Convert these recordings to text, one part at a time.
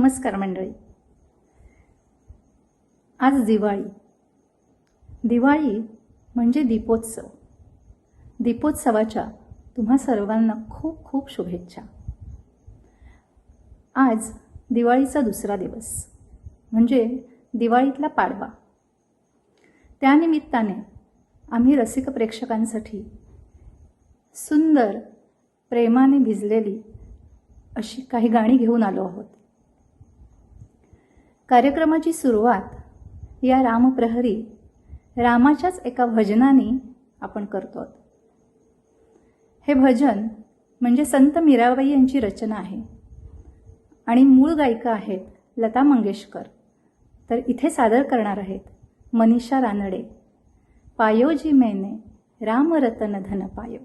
नमस्कार मंडळी. आज दिवाळी. दिवाळी म्हणजे दीपोत्सव. दीपोत्सवाच्या तुम्हा सर्वांना खूप खूप शुभेच्छा. आज दिवाळीचा दुसरा दिवस म्हणजे दिवाळीतला पाडवा. त्यानिमित्ताने आम्ही रसिक प्रेक्षकांसाठी सुंदर प्रेमाने भिजलेली अशी काही गाणी घेऊन आलो आहोत. कार्यक्रमाची सुरुवात या रामप्रहरी रामाच्याच एका भजनाने आपण करतो. हे भजन म्हणजे संत मीराबाई यांची रचना आहे आणि मूळ गायिका आहेत लता मंगेशकर. तर इथे सादर करणार आहेत मनीषा रानडे. पायो जी मैंने राम रतन धन पायो.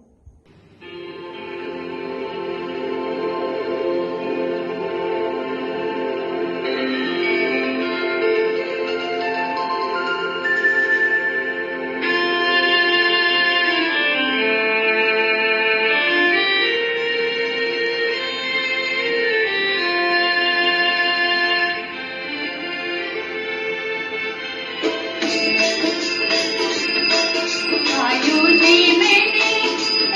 पायो जी मैंने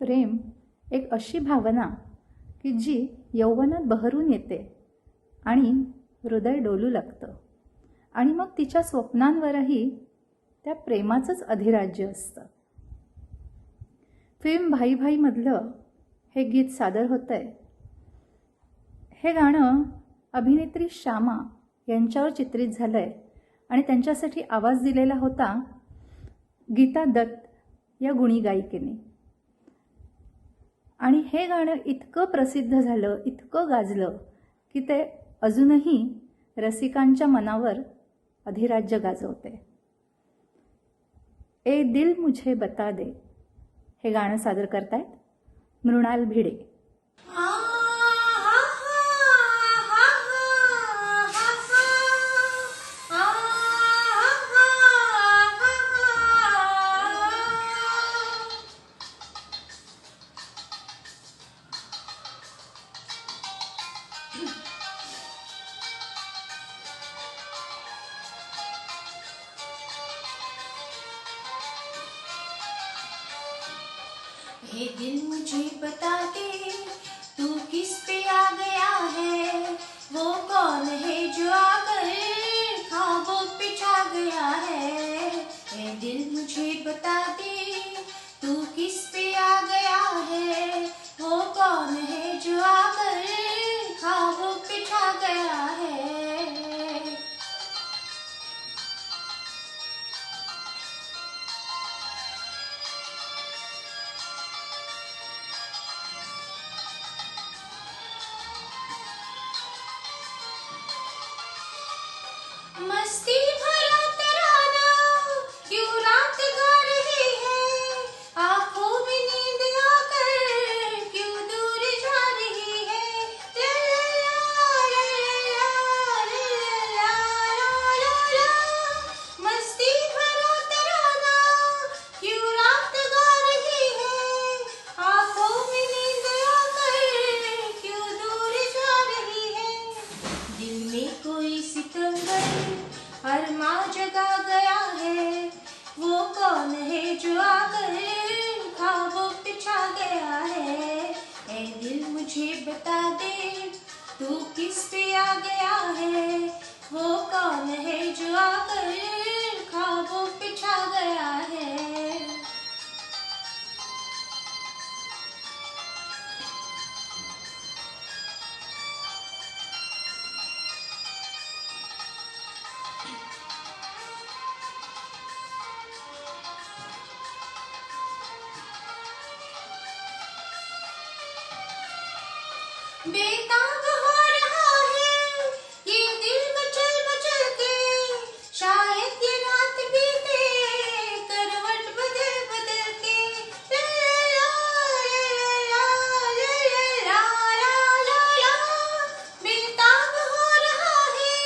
प्रेम एक अशी भावना की जी यौवनात बहरून येते आणि हृदय डोलू लागतं आणि मग तिच्या स्वप्नांवरही त्या प्रेमाचंच अधिराज्य असतं. फिल्म भाई भाईमधलं हे गीत सादर होतंय. हे गाणं अभिनेत्री श्यामा यांच्यावर चित्रित झालंय आणि त्यांच्यासाठी आवाज दिलेला होता गीता दत्त या गुणी गायिकेने. आणि हे गाणं इतकं प्रसिद्ध झालं, इतकं गाजलं की ते अजूनही रसिकांच्या मनावर अधिराज्य गाजवते. ए दिल मुझे बता दे हे गाणं सादर करतायत मृणाल भिडे. ये दिल मुझे बता दे तू किस पे आ गया है, वो कौन है जो आकर ख्वाबों पे छा गया है. ये दिल मुझे बता दे तू किस पे आ गया है, वो कौन है जो आकर ख्वाबों पे छा गया है. मस्ती भरा तराना क्यों रात गा रही है, आंखों में नींद आकर क्यों दूर जा रही है. ला ला ला ला ला ला. मस्ती भरा तराना क्यों रात गा रही है, आंखों में नींद आकर क्यों दूर जा रही है. दिल में कोई सितमगर अरमा जगा गया है, वो कौन है जो आकर ख्वाबों पे छा गया है. ए दिल मुझे बता दे तू किस पे आ गया है, वो कौन है जो आकर ख्वाबों पे छा गया है. बेताब हो रहा है ये दिल मचल मचल के, शायद ये रात बीते करवट बदल बदल के. ला ला ला ला ला. बेताब हो रहा है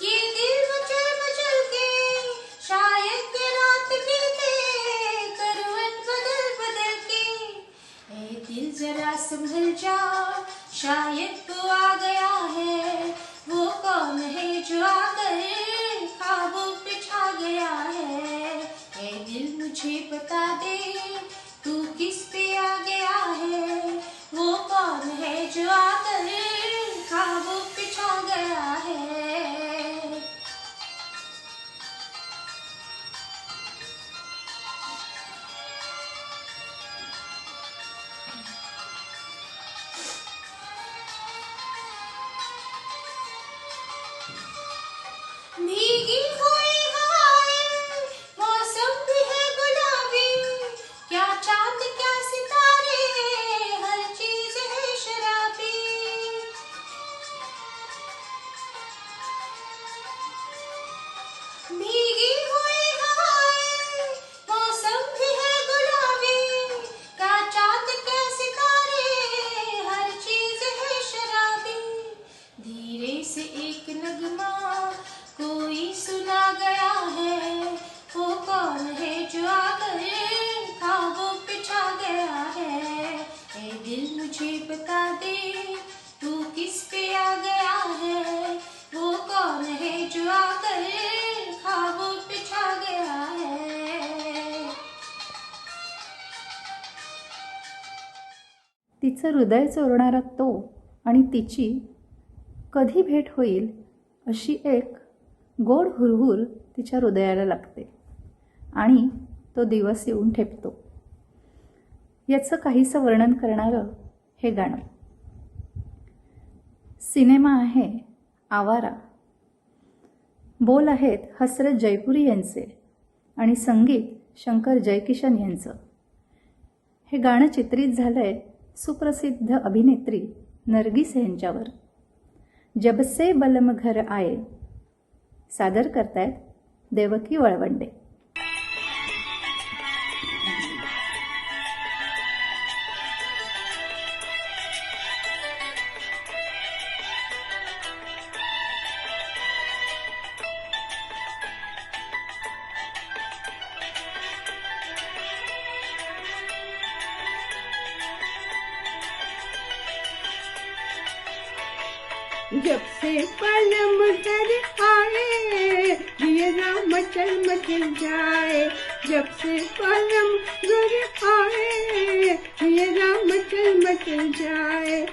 ये दिल मचल मचल के, शायद ये रात बीते करवट बदल बदल के. ए दिल जरा संभल जा शायद तो आ गया है, वो कौन है जो आकर ख्वाबों पे छा गया है. ए दिल मुझे बता दे तू किस पे आ गया है, वो कौन है जो आकर ख्वाबों पे छा गया है. भीगी हुई हवाएं मौसम भी है गुलाबी, क्या चांद क्या सितारे हर चीज है शराबी. भीगी हुई हवाएं मौसम भी है गुलाबी, क्या चांद क्या सितारे हर चीज है शराबी. धीरे से एक नगमा कोई सुना गया है, वो कौन है जो आकर ख्वाबों पे छा गया है. ए दिल मुझे बता दे तू किस पे आ गया है, वो कौन है जो आकर ख्वाबों पे छा गया है. तिचं हृदय चोरणारा तो आणि तिची कधी भेट होईल अशी एक गोड हुरहुर तिच्या हृदयाला लागते आणि तो दिवस येऊन ठेपतो. याचं काहीसं वर्णन करणारं हे गाणं. सिनेमा आहे आवारा. बोल आहेत हसरत जयपुरी यांचे आणि संगीत शंकर जयकिशन यांचं. हे गाणं चित्रित झालंय सुप्रसिद्ध अभिनेत्री नर्गिस यांच्यावर. जब से बलम घर आए सादर करतायत देवकी वळवंडे. जब से पलम घर आए ये राम मचल मचल जाए. जब से पलम घर आए ये राम मचल मचल जाए.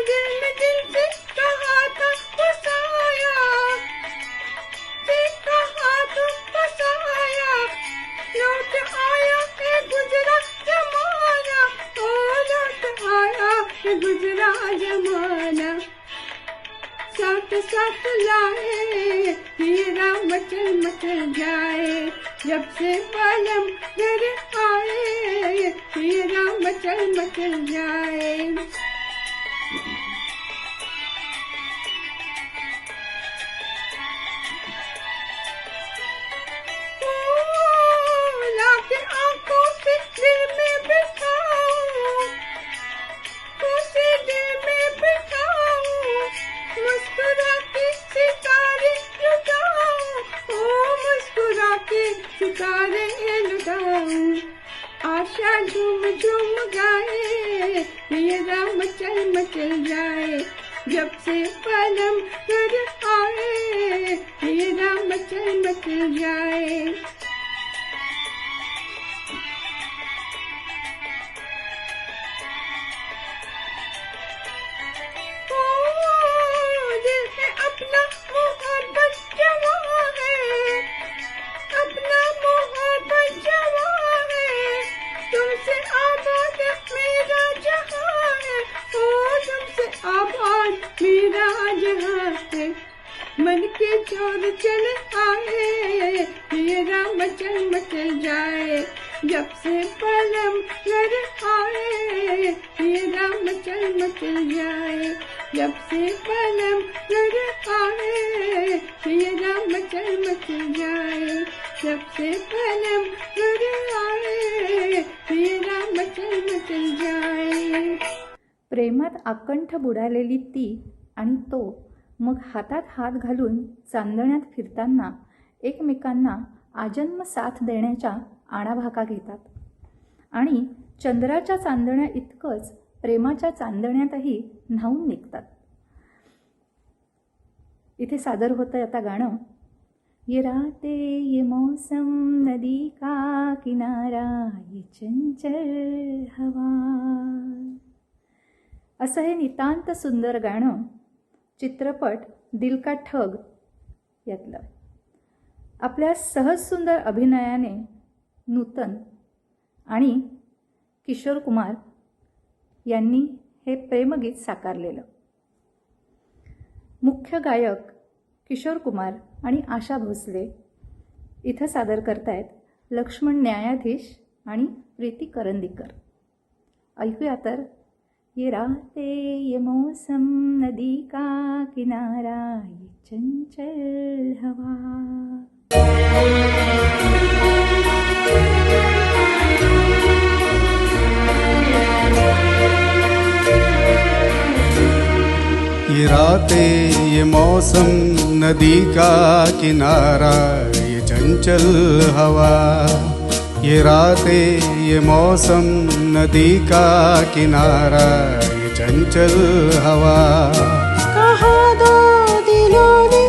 दिल में दिल से कहा था बसाया, से कहा तो बसाया. लौट आया है गुजरा जमाना, ओ लौट आया है गुजरा जमाना. साथ साथ लाए ये राम मचल मचल जाए. जब से पलम घर आए ये राम मचल मचल जाए. लाके आंखों से दिल में बिठाऊं, उसे दिल में बिठाऊं. मुस्कुरा के सितारे लुटाऊं, ओ मुस्कुरा के सितारे लुटाऊं. आशा झूम झूम गाए ये राम मचल मचल जाए. जब से पलम घर आए ये राम मचल मचल जाए. दिल है अपना मोहब्बत जवा है, अपना मोहब्बत जवा है. तुमसे आबाद मेरा जहां है, ओ तुमसे आबाद मेरा जहां है. मन के चोर चले आए ये राम मचल मचल जाए. जब से पलम घर आए ये राम मचल मचल जाए. जब से पलम घर आए ये राम मचल मचल जाए. जब से पलम घर आए ये राम मचल मचल जाए. प्रेमात आकंठ बुडालेली ती आणि तो मग हातात हात घालून चांदण्यात फिरताना एकमेकांना आजन्म साथ देण्याच्या आणाभाका घेतात आणि चंद्राच्या चांदण्या इतकंच प्रेमाच्या चांदण्यातही न्हावून निघतात. इथे सादर होतं आता गाणं. ये राते ये मौसम नदी का किनारा ये चंचल हवा. असं हे नितांत सुंदर गाणं चित्रपट दिल का ठग यातलं. आपल्या सहज सुंदर अभिनयाने नूतन आणि किशोर कुमार यांनी हे प्रेमगीत साकारलेलं. मुख्य गायक किशोर कुमार आणि आशा भोसले इथं सादर करतायत लक्ष्मण न्यायाधीश आणि प्रीती करंदीकर. ऐकूया तर. ये राते ये मौसम नदी का किनारा ये चंचल हवा. ये रातें ये मौसम नदी का किनारा ये चंचल हवा. ये रातें ये मौसम नदी का किनारा ये चंचल हवा. कहा दो दिलों ने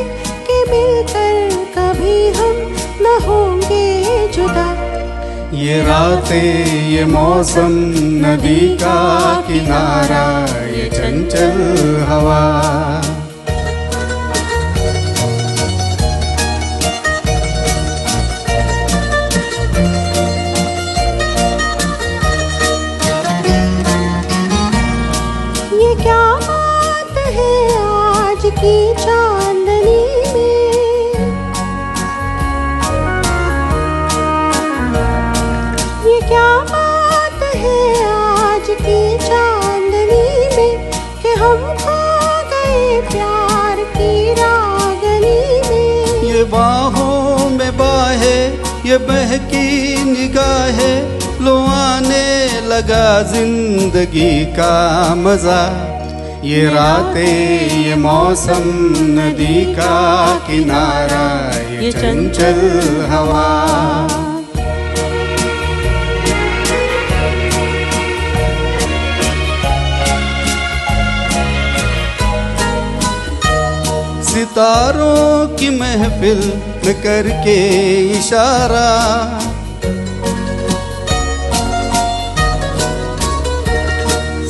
ये रातें ये मौसम नदी का किनारा ये चंचल हवा। ये क्या बात है आज की चांदनी में, ये क्या बात है आज की चांदनी में कि हम खो गए प्यार की रागनी में। ये बाहों में बाहें ये बहकी निगाहें लो आने लगा जिंदगी का मजा। ये रातें ये मौसम नदी का किनारा ये चंचल हवा। सितारों की महफिल में करके इशारा,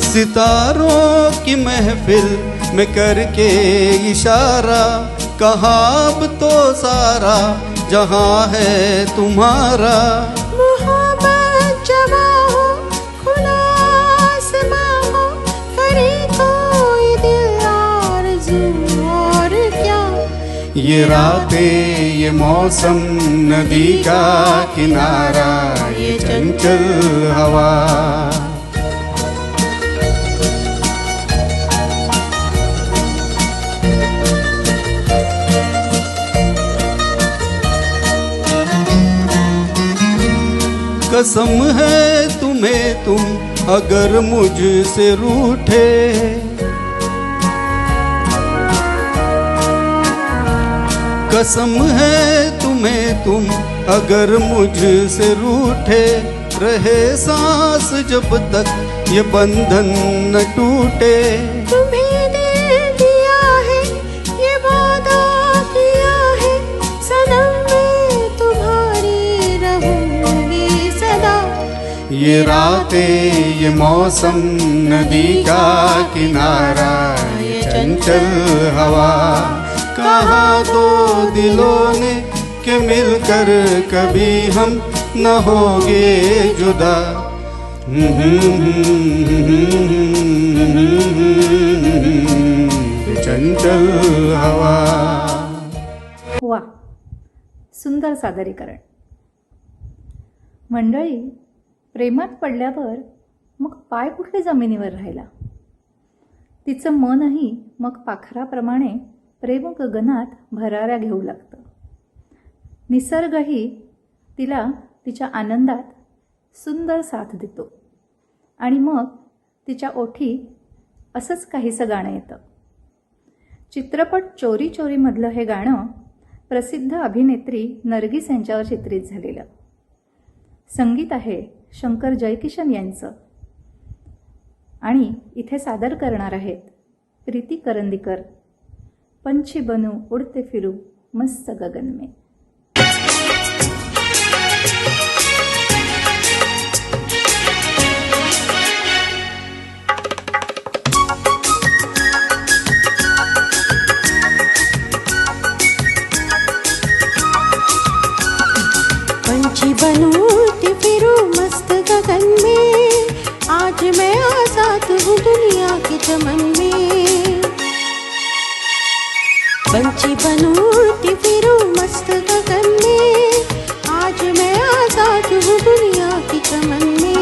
सितारों की महफिल में करके इशारा, कहाँ अब तो सारा जहाँ है तुम्हारा। मोहब्बत जवा हो खुला आसमां हो, करे कोई दिल आरज़ू और क्या। ये रातें ये मौसम नदी का किनारा ये चंचल हवा। कसम है तुम्हें तुम अगर मुझसे रूठे, कसम है तुम्हें तुम अगर मुझसे रूठे, रहे सांस जब तक ये बंधन न टूटे। तुम्हें दे दिया है ये वादा किया है, सनम मैं तुम्हारी रहूंगी सदा। ये रातें ये मौसम नदी का किनारा ये चंचल हवा। कहा दो दिलों ने कि मिलकर कभी हम न होंगे जुदा। चंचल हवा। वा, सुंदर सादरीकरण. मंडळी, प्रेमात पडल्यावर मग पाय कुठे जमिनीवर राहिला. तिचं मनही मग पाखराप्रमाणे प्रेम गगनात भराऱ्या घेऊ लागतं. निसर्गही तिला तिच्या आनंदात सुंदर साथ देतो आणि मग तिच्या ओठी असंच काहीसं गाणं येतं. चित्रपट चोरी चोरीमधलं हे गाणं प्रसिद्ध अभिनेत्री नर्गिस यांच्यावर चित्रित झालेलं. संगीत आहे शंकर जयकिशन यांचं आणि इथे सादर करणार आहेत प्रीती करंदीकर. पंछी बनू उडते फिरू मस्त गगन में. पंछी बनूं उड़ती फिरूं मस्त गगन में, आज मैं आजाद हूँ दुनिया के चमन में. पंछी बनूं उड़ती फिरूं मस्त गगन में, आज मैं आजाद हूँ दुनिया के चमन में.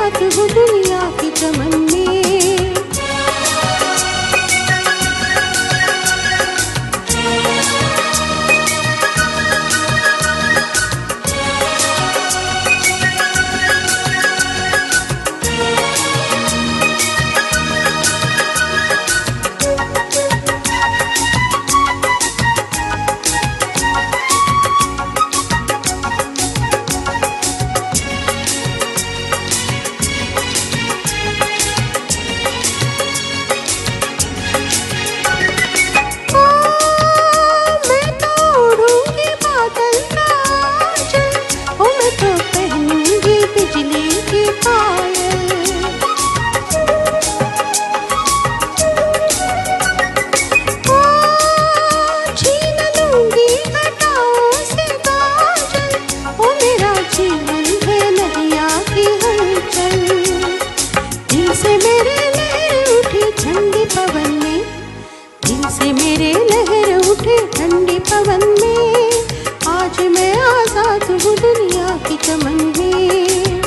आजाद हूँ दुनिया की चमन में। ठंडी पवन में आज मैं आजाद हूँ दुनिया की चमन में।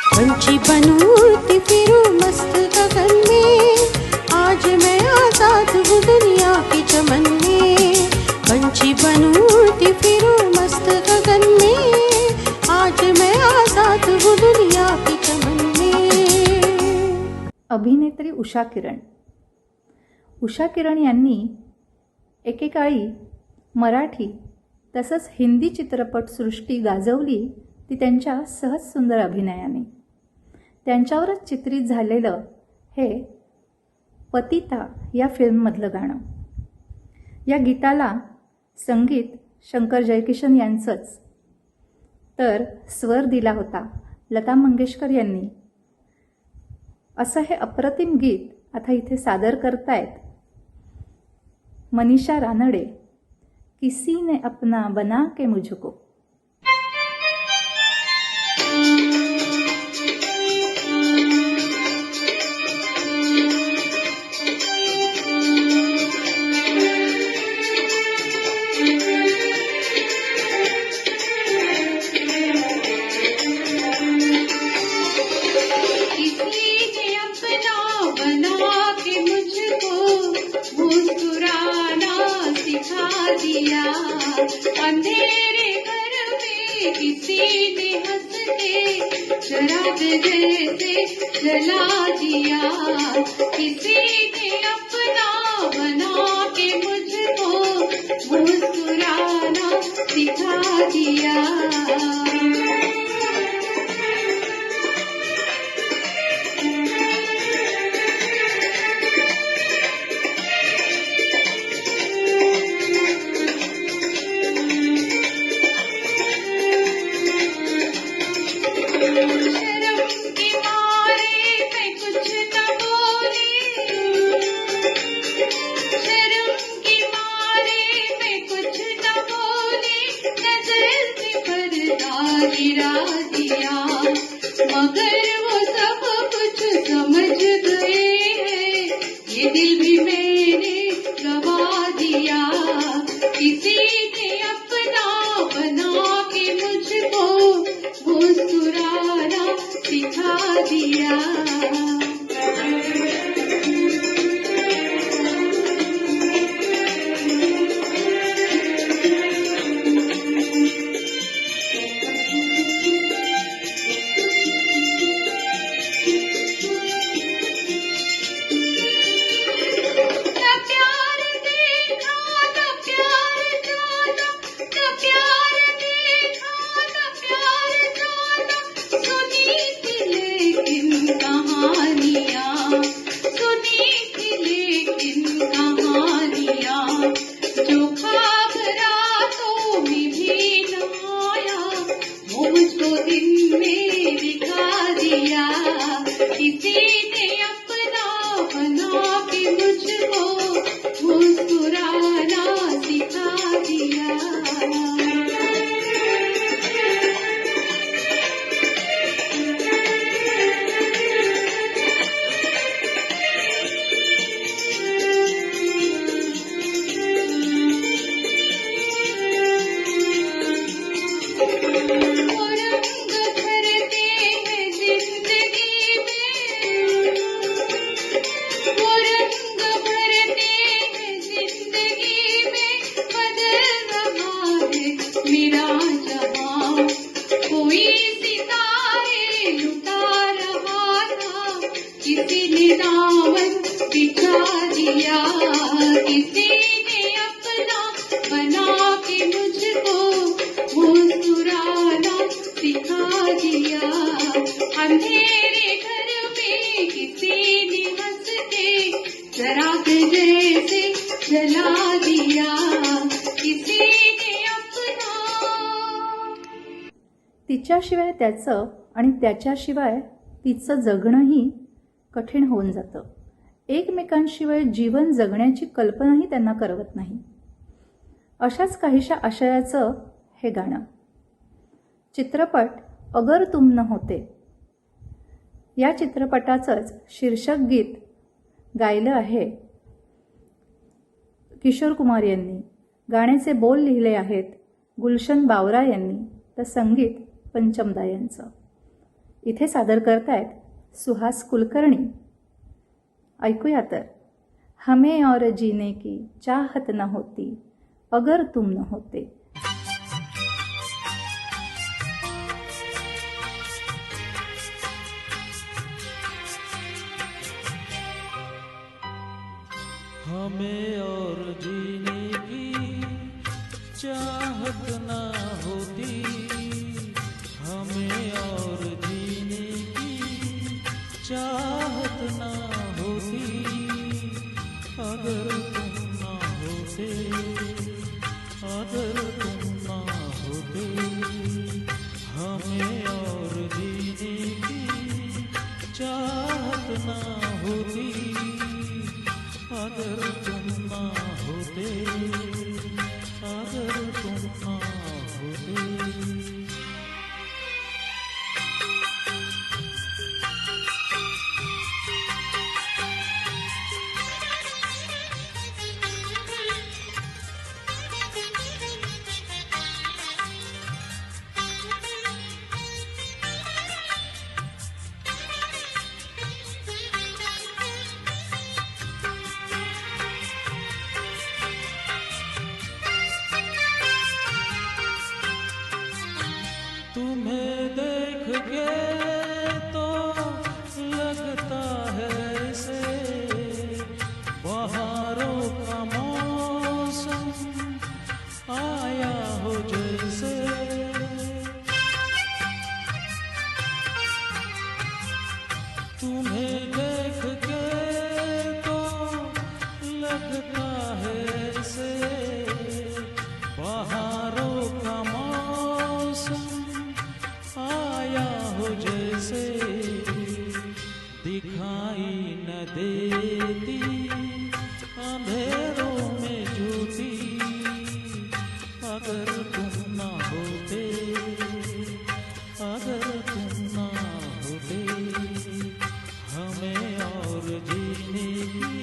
पंछी बनूं उड़ती फिरूं मस्त गगन में आज मैं आजाद हूँ दुनिया की चमन में। पंछी बनूं उड़ती फिरूं मस्त गगन में आज मैं आजाद हूँ दुनिया की चमन में। अभिनेत्री उषा किरण. उषा किरण यांनी एकेकाळी मराठी तसंच हिंदी चित्रपटसृष्टी गाजवली ती त्यांच्या सहज सुंदर अभिनयाने. त्यांच्यावरच चित्रित झालेलं हे पतिता या फिल्ममधलं गाणं. या गीताला संगीत शंकर जयकिशन यांचंच, तर स्वर दिला होता लता मंगेशकर यांनी. असं हे अप्रतिम गीत आता इथे सादर करतायत मनीषा रानडे. किसी ने अपना बना के मुझको. अंधेरे घर में किसी ने हंस के शराब जैसे जला दिया. किसी ने अपना बना के मुझको मुस्कुराना सिखा दिया. गिरा दिया मगर वो सब कुछ समझ गए हैं. ये दिल भी मैंने गवा दिया. किसी ने अपना बना के मुझको मुस्कुराना सिखा दिया. दिया, किसी ने अपना बना के मुझको मुस्कुराना सिखा दिया। अंधेरे घर में किसी ने हंस के चराग जैसे जला दिया, किसी ने अपना। तिच्याशिवाय त्याचं आणि त्याच्याशिवाय तिचं जगणंही कठीण होऊन जातं. एकमेकांशिवाय जीवन जगण्याची कल्पनाही त्यांना करवत नाही. अशाच काहीशा आशयाचं हे गाणं. चित्रपट अगर तुम न होते या चित्रपटाचंच शीर्षक गीत गायलं आहे किशोर कुमार यांनी. गाण्याचे बोल लिहिले आहेत गुलशन बावरा यांनी, तर संगीत पंचमदा यांचं. इथे सादर करतायत सुहास कुलकर्णी. ऐकूया तर. हमें और जीने की चाहत न होती अगर तुम न होते. हमें और जीने की चाहत ना होती, हमें और जीने की चाहत ना होती अगर तुम ना होते, अगर तुम ना होते। हमें और जीने की चाहत ना होती अगर तुम ना होते, अगर तुम ना होते। तुम्हें देख के तो लगता है ऐसे बहारों का मौसम आया हो जैसे। तुम्हें देख के तो लगता है ऐसे बहारों का मौसम आया हो जैसे। दिखाई न देती अंधेरों में ज्योति अगर तुम ना होते, अगर तुम ना होते। हमें और जीने की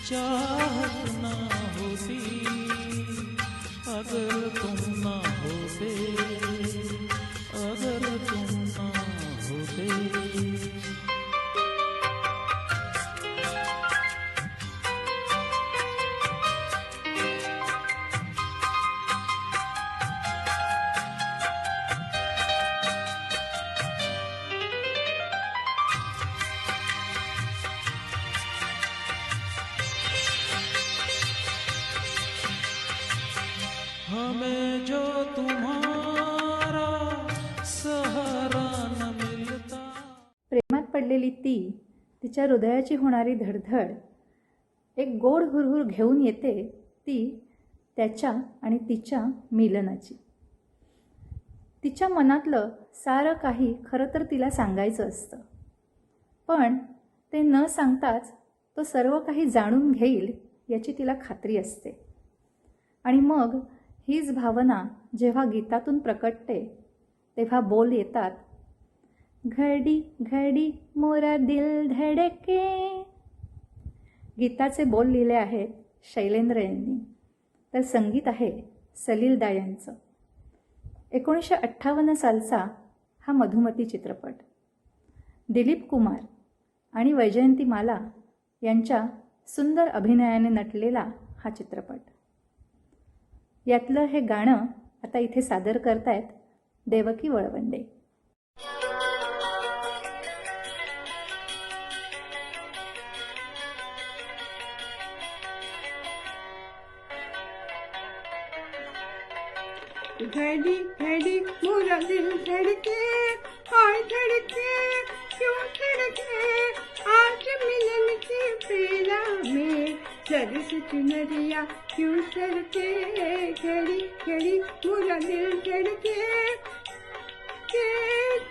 चाहत ना होती अगर तुम ना होते, अगर तुम ना होते। हमें जो तुम्हारा सहारा न मिलता। प्रेमात पडलेली ती, तिच्या हृदयाची होणारी धडधड, एक गोड हुरहुर घेऊन येते ती त्याच्या आणि तिच्या मिलनाची. तिच्या मनातलं सारं काही खरं तर तिला सांगायचं असतं, पण ते न सांगताच तो सर्व काही जाणून घेईल याची तिला खात्री असते. आणि मग हीच भावना जेव्हा गीतातून प्रकटते तेव्हा बोल येतात, घडी घडी मोरा दिल धडके. गीताचे बोल लिहिले आहेत शैलेंद्र यांनी, तर संगीत आहे सलील दा यांचं. 1958 सालचा हा मधुमती चित्रपट. दिलीप कुमार आणि वैजयंतीमाला यांच्या सुंदर अभिनयाने नटलेला हा चित्रपट. यातलं हे गाणं आता इथे सादर करतायत देवकी वळवंडे. घड़ी घड़ी मोरा दिल धड़के, हाय धड़के क्यों धड़के, आज मिलन के बेला में सर से चुनरिया क्यों सरके, घड़ी घड़ी मोरा दिल धड़के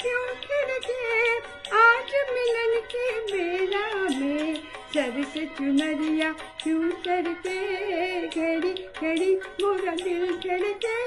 क्यों धड़के, आज मिलन के बेला में सर से चुनरिया क्यों सरके, घड़ी घड़ी मोरा दिल धड़के।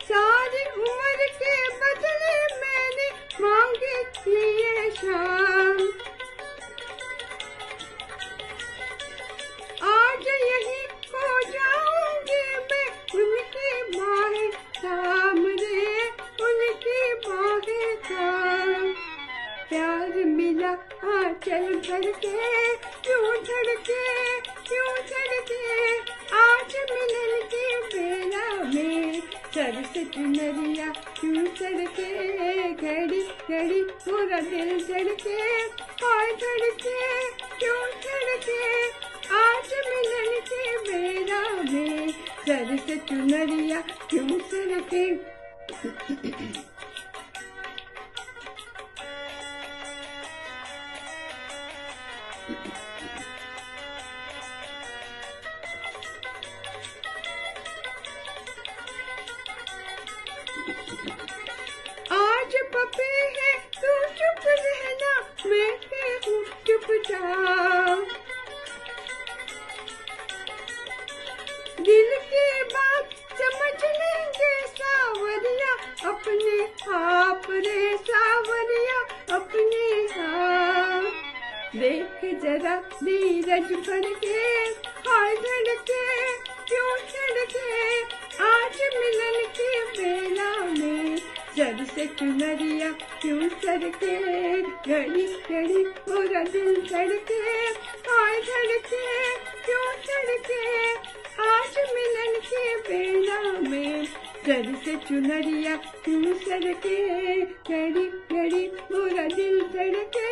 सारी उम्र के बदले मैंने मांगी थी ये शाम, आज यही खो जाऊंगी मैं उनकी बाहें थाम रे, उनकी बाहें थाम। प्यार मिला आंचल भर के, क्यों धड़के क्यों धड़के, आज मिलन के बेला में सर से चुनरिया क्यों सड़के, घड़ी घड़ी पूरा दिल धड़के, हाय धड़के क्यों धड़के, आज मिलन के बेला में सर से चुनरिया क्यों सड़के। आज पपी है तू चुप रहना, मैं हूँ चुपचाप, दिल की बात समझ लेंगे सावरिया अपने आप रे, सावरिया अपने आप। देख जरा नीरज भर के, हाय धड़के क्यों धड़के, आज मिलन के बेला में सर से चुनरिया क्यों सरके, घड़ी घड़ी पूरा दिल धड़के, हाय धड़के क्यों धड़के, आज मिलन के बेला में सर से चुनरिया क्यों सरके, घड़ी घड़ी पूरा दिल धड़के।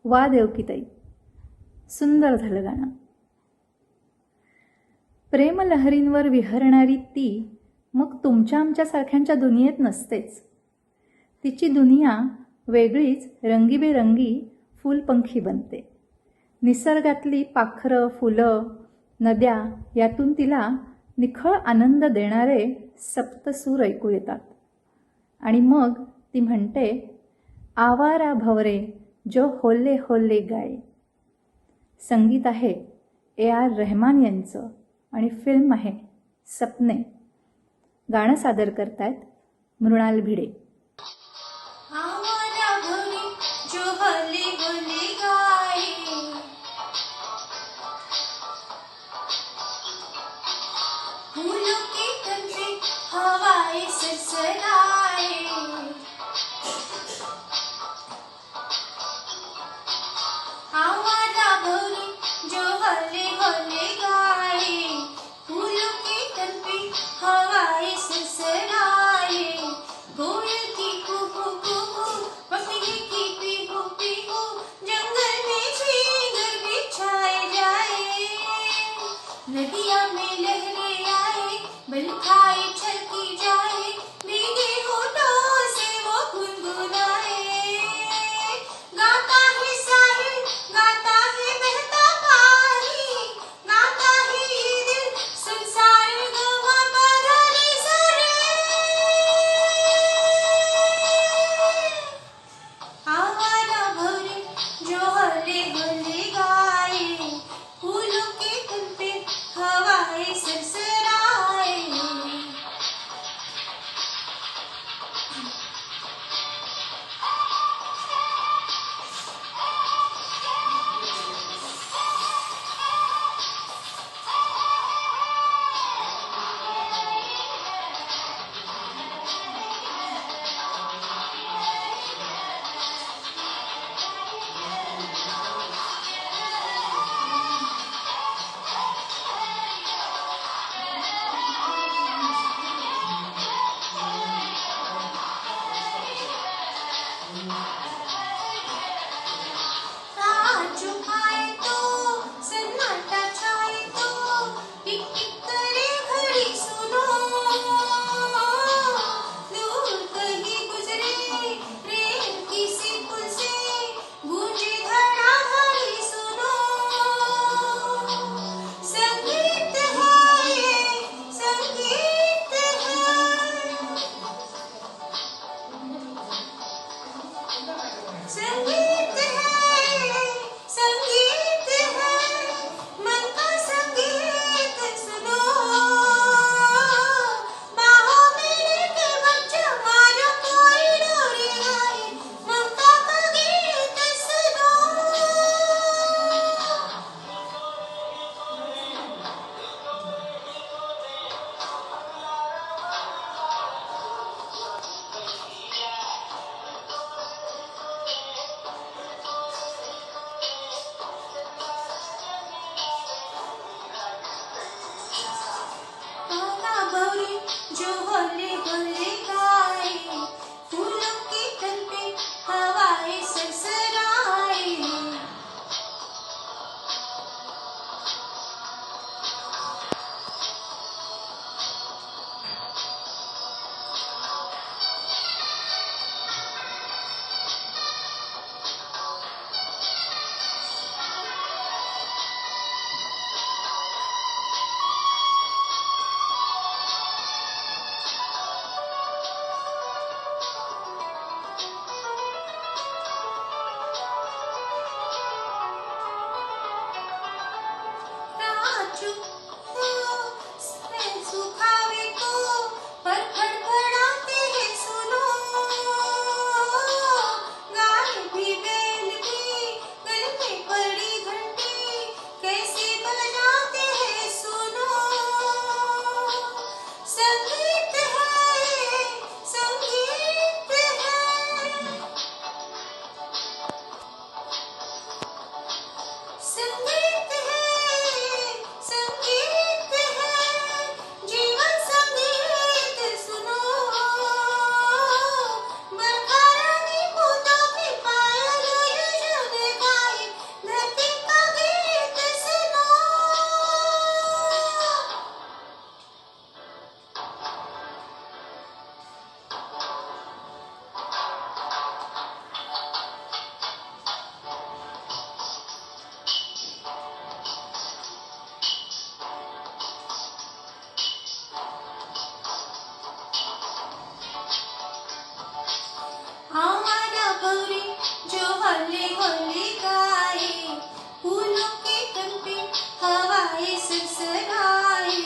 वा देवकीताई, सुंदर झालं गाणं. प्रेमलहरींवर विहरणारी ती मग तुमच्या आमच्यासारख्यांच्या दुनियेत नसतेच. तिची दुनिया वेगळीच रंगीबेरंगी फुलपंखी बनते. निसर्गातली पाखरं, फुलं, नद्या यातून तिला निखळ आनंद देणारे सप्तसूर ऐकू येतात. आणि मग ती म्हणते, आवारा भवरे जो होले होले गाये. संगीत आहे AR रहमान यांचं आणि फिल्म आहे सपने. गाणं सादर करतायत मृणाल भिडे. आवारा भवरे जो होले होले गाए, फूलों के तन से हवाएं सरसराए, आवारा भवरे जो होले होले गाए, फूलों के तन पे हवाएं सरसराए, कोयल की कुहू कुहू, पपीहे की पीहू पीहू, जंगल में श्रीगर बिछाए जाए, नदिया में लहरें आए, बल खाए छलकी जाए, भीगे होली होली गाए, फूलों के तन पे हवाएं सरसराए,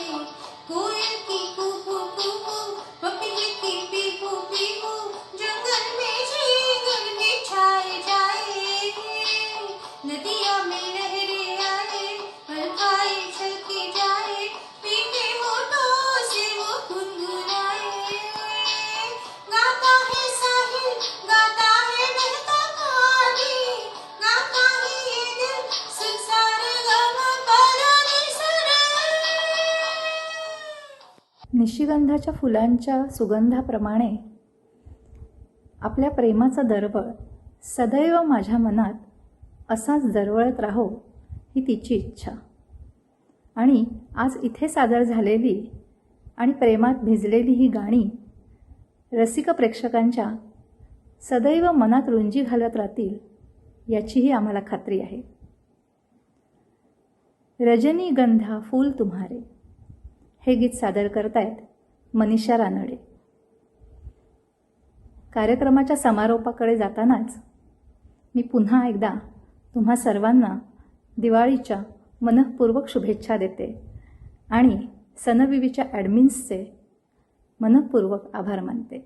कोयल की कूकू कूकू, पपीहे की पीपू पीपू, जंगल में झींगुर बिछाए जाए, नदिया में लहरें आए, हल्काई छलकी जाए, पीके होठों से वो गुनगुनाए, गाता है साहिल, गाता है बहता पानी, गाता है ये दिल संसार गम परानी सरे. निशिगंधाच्या फुलांच्या सुगंधाप्रमाणे आपल्या प्रेमाचा दरवळ सदैव माझ्या मनात असाच दरवळत राहो ही तिची इच्छा. आणि आज इथे सादर झालेली आणि प्रेमात भिजलेली ही गाणी रसिक प्रेक्षकांच्या सदैव मनात रुंजी घालत राहतील याचीही आम्हाला खात्री आहे. रजनीगंधा फूल तुम्हारे हे गीत सादर करतायत मनीषा रानडे. कार्यक्रमाच्या समारोपाकडे जातानाच मी पुन्हा एकदा तुम्हा सर्वांना दिवाळीच्या मनःपूर्वक शुभेच्छा देते आणि सनविवीच्या ॲडमिन्सचे मनःपूर्वक आभार मानते.